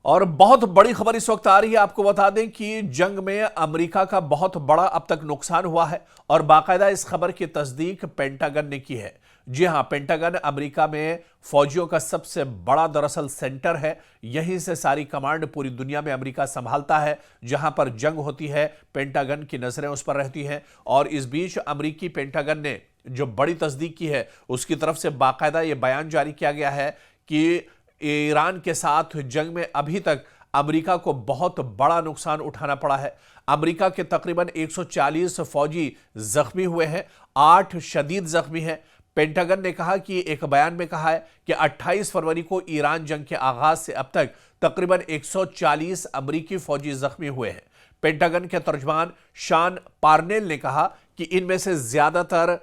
और बहुत बड़ी खबर इस वक्त आ रही है। आपको बता दें कि जंग में अमेरिका का बहुत बड़ा अब तक नुकसान हुआ है और बाकायदा इस खबर की तस्दीक पेंटागन ने की है। जी हां, पेंटागन अमेरिका में फौजियों का सबसे बड़ा दरअसल सेंटर है। यहीं से सारी कमांड पूरी दुनिया में अमेरिका संभालता है। जहां पर जंग होती है, पेंटागन की नजरें उस पर रहती हैं। और इस बीच अमेरिकी पेंटागन ने जो बड़ी तस्दीक की है, उसकी तरफ से बाकायदा यह बयान जारी किया गया है कि ईरान के साथ जंग में अभी तक अमेरिका को बहुत बड़ा नुकसान उठाना पड़ा है। अमेरिका के तकरीबन 140 फौजी जख्मी हुए हैं, 8 शदीद जख्मी हैं। पेंटागन ने कहा कि एक बयान में कहा है कि 28 फरवरी को ईरान जंग के आगाज से अब तक तकरीबन 140 अमेरिकी फौजी जख्मी हुए हैं। पेंटागन के तर्जमान शान पार्नेल ने कहा कि इनमें से ज्यादातर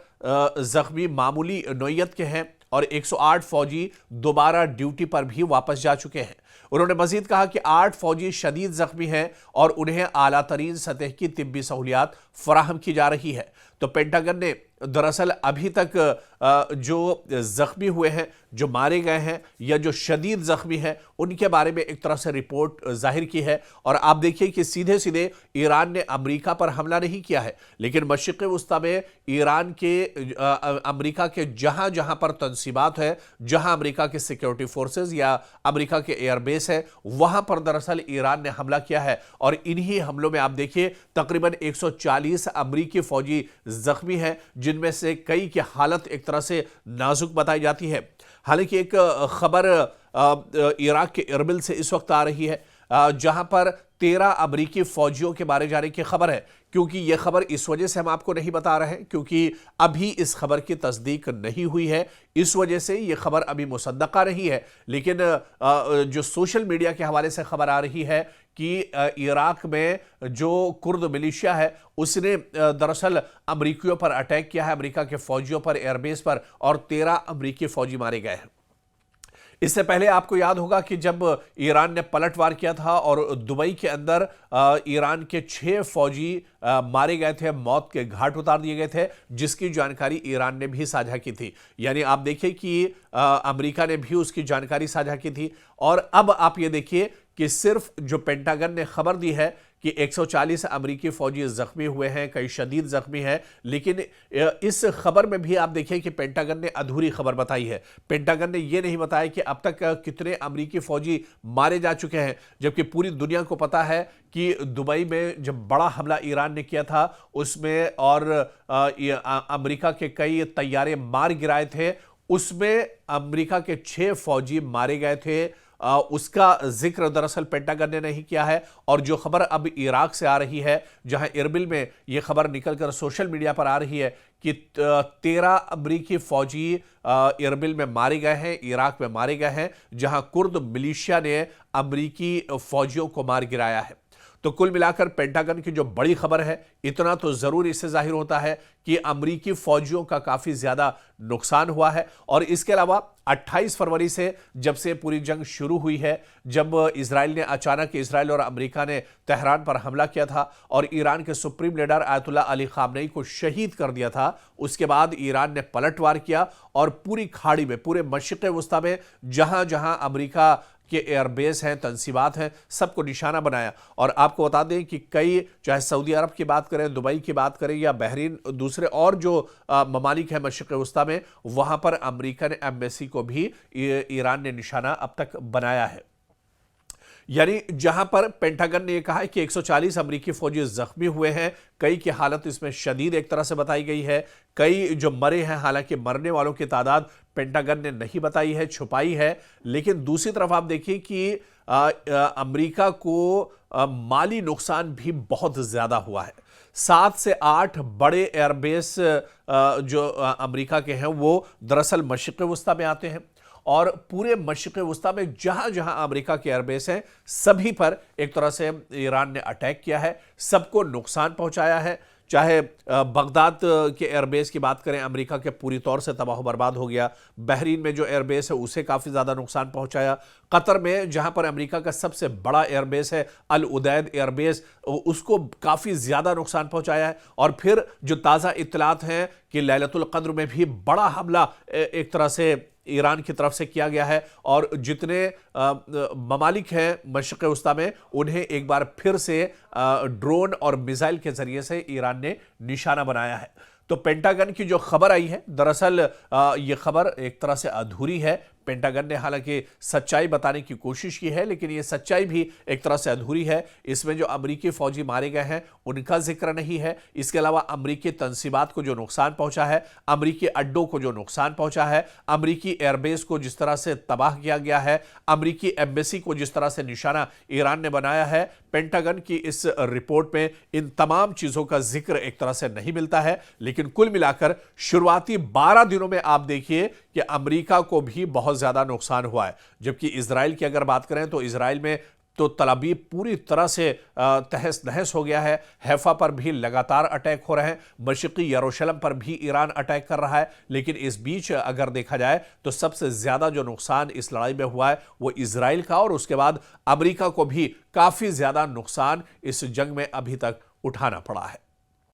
जख्मी मामूली नौयत के हैं और 108 फौजी दोबारा ड्यूटी पर भी वापस जा चुके हैं। उन्होंने मजीद कहा कि 8 फौजी शदीद जख्मी हैं और उन्हें आला तरीन सतह की तिब्बी सहूलियात फराहम की जा रही है। तो पेंटागन ने दरअसल अभी तक जो जख्मी हुए हैं, जो मारे गए हैं या जो शदीद जख्मी हैं, उनके बारे में एक तरह से रिपोर्ट जाहिर की है। और आप देखिए कि सीधे सीधे ईरान ने अमेरिका पर हमला नहीं किया है, लेकिन मशरिक़ वुस्ता में ईरान के अमेरिका के जहां जहां पर तंसीबात है, जहां अमेरिका के सिक्योरिटी फोर्सेस या अमेरिका के एयरबेस है, वहां पर दरअसल ईरान ने हमला किया है। और इन्हीं हमलों में आप देखिए तकरीबन 140 अमेरिकी फौजी जख्मी हैं, जिनमें से कई की हालत एक तरह से नाजुक बताई जाती है। हालांकि एक खबर इराक के इरबिल से इस वक्त आ रही है, जहां पर 13 अमेरिकी फौजियों के मारे जाने की खबर है। क्योंकि यह खबर इस वजह से हम आपको नहीं बता रहे हैं क्योंकि अभी इस खबर की तस्दीक नहीं हुई है, इस वजह से यह खबर अभी मुसद्दका नहीं है। लेकिन जो सोशल मीडिया के हवाले से खबर आ रही है कि इराक में जो कुर्द मिलिशिया है उसने दरअसल अमेरिकियों पर अटैक किया है, अमेरिका के फौजियों पर, एयरबेस पर, और 13 अमेरिकी फौजी मारे गए हैं। इससे पहले आपको याद होगा कि जब ईरान ने पलटवार किया था और दुबई के अंदर ईरान के 6 फौजी मारे गए थे, मौत के घाट उतार दिए गए थे, जिसकी जानकारी ईरान ने भी साझा की थी। यानी आप देखिए कि अमेरिका ने भी उसकी जानकारी साझा की थी। और अब आप ये देखिए कि सिर्फ जो पेंटागन ने खबर दी है कि 140 अमेरिकी फौजी जख्मी हुए हैं, कई शदीद जख्मी हैं, लेकिन इस खबर में भी आप देखिए कि पेंटागन ने अधूरी खबर बताई है। पेंटागन ने यह नहीं बताया कि अब तक कितने अमेरिकी फौजी मारे जा चुके हैं, जबकि पूरी दुनिया को पता है कि दुबई में जब बड़ा हमला ईरान ने किया था उसमें और अमेरिका के कई तैयारे मार गिराए थे, उसमें अमेरिका के 6 फौजी मारे गए थे। उसका जिक्र दरअसल पेंटागन ने नहीं किया है। और जो खबर अब इराक से आ रही है, जहां इरबिल में यह खबर निकलकर सोशल मीडिया पर आ रही है कि 13 अमेरिकी फौजी इरबिल में मारे गए हैं, इराक में मारे गए हैं, जहां कुर्द मिलिशिया ने अमेरिकी फौजियों को मार गिराया है। तो कुल मिलाकर पेंटागन की जो बड़ी खबर है, इतना तो जरूर इससे जाहिर होता है कि अमेरिकी फौजियों का काफी ज्यादा नुकसान हुआ है। और इसके अलावा 28 फरवरी से जब से पूरी जंग शुरू हुई है, जब इजराइल और अमेरिका ने तेहरान पर हमला किया था और ईरान के supreme leader ayatollah Ali Khamenei को शहीद कर दिया था, उसके बाद ईरान ने पलटवार किया और पूरी खाड़ी में, पूरे मशरिक़ वुस्ता में जहां जहां अमेरिका के एयरबेस हैं, तंसीबात हैं, सबको निशाना बनाया। और आपको बता दें कि कई, चाहे सऊदी अरब की बात करें, दुबई की बात करें या बहरीन, दूसरे और जो ममालिक है मशरिक़ वुस्ता में, वहां पर अमेरिकन एम्बेसी को भी ईरान ने निशाना अब तक बनाया है। यानी जहां पर पेंटागन ने यह कहा है कि 140 अमेरिकी फौजी जख्मी हुए हैं, कई की हालत इसमें शदीद एक तरह से बताई गई है, कई जो मरे हैं, हालांकि मरने वालों की तादाद पेंटागन ने नहीं बताई है, छुपाई है। लेकिन दूसरी तरफ आप देखिए कि अमेरिका को माली नुकसान भी बहुत ज्यादा हुआ है। 7 से 8 बड़े एयरबेस जो अमेरिका के हैं वो दरअसल मशरिक़ वुस्ता में आते हैं और पूरे मशरिक़ वुस्ता में जहां जहां अमेरिका के एयरबेस हैं, सभी पर एक तरह से ईरान ने अटैक किया है, सबको नुकसान पहुंचाया है। चाहे बगदाद के एयरबेस की बात करें, अमेरिका के पूरी तौर से तबाह बर्बाद हो गया। बहरीन में जो एयरबेस है उसे काफ़ी ज़्यादा नुकसान पहुंचाया। कतर में जहां पर अमेरिका का सबसे बड़ा एयरबेस है अल उदैद एयरबेस, उसको काफ़ी ज़्यादा नुकसान पहुंचाया है। और फिर जो ताज़ा इत्तलात हैं कि लैलतुल क़द्र में भी बड़ा हमला एक तरह से ईरान की तरफ से किया गया है और जितने ममालिक हैं मशरिक़ वस्ता में, उन्हें एक बार फिर से ड्रोन और मिसाइल के जरिए से ईरान ने निशाना बनाया है। तो पेंटागन की जो खबर आई है, दरअसल ये खबर एक तरह से अधूरी है। पेंटागन ने हालांकि सच्चाई बताने की कोशिश की है, लेकिन ये सच्चाई भी एक तरह से अधूरी है। इसमें जो अमरीकी फौजी मारे गए हैं उनका जिक्र नहीं है। इसके अलावा अमरीकी तंसीबात को जो नुकसान पहुंचा है, अमरीकी अड्डों को जो नुकसान पहुंचा है, अमरीकी एयरबेस को जिस तरह से तबाह किया गया है, अमरीकी एम्बेसी को जिस तरह से निशाना ईरान ने बनाया है, पेंटागन की इस रिपोर्ट में इन तमाम चीजों का जिक्र एक तरह से नहीं मिलता है। लेकिन कुल मिलाकर शुरुआती 12 दिनों में आप देखिए कि अमेरिका को भी बहुत ज्यादा नुकसान हुआ है। जबकि इजराइल की अगर बात करें तो इजराइल में तो तल अवीव पूरी तरह से तहस नहस हो गया है। हैफा पर भी लगातार अटैक हो रहे हैं, मशरिकी यरूशलेम पर भी ईरान अटैक कर रहा है। लेकिन इस बीच अगर देखा जाए तो सबसे ज्यादा जो नुकसान इस लड़ाई में हुआ है वो इजराइल का, और उसके बाद अमेरिका को भी काफी ज्यादा नुकसान इस जंग में अभी तक उठाना पड़ा है।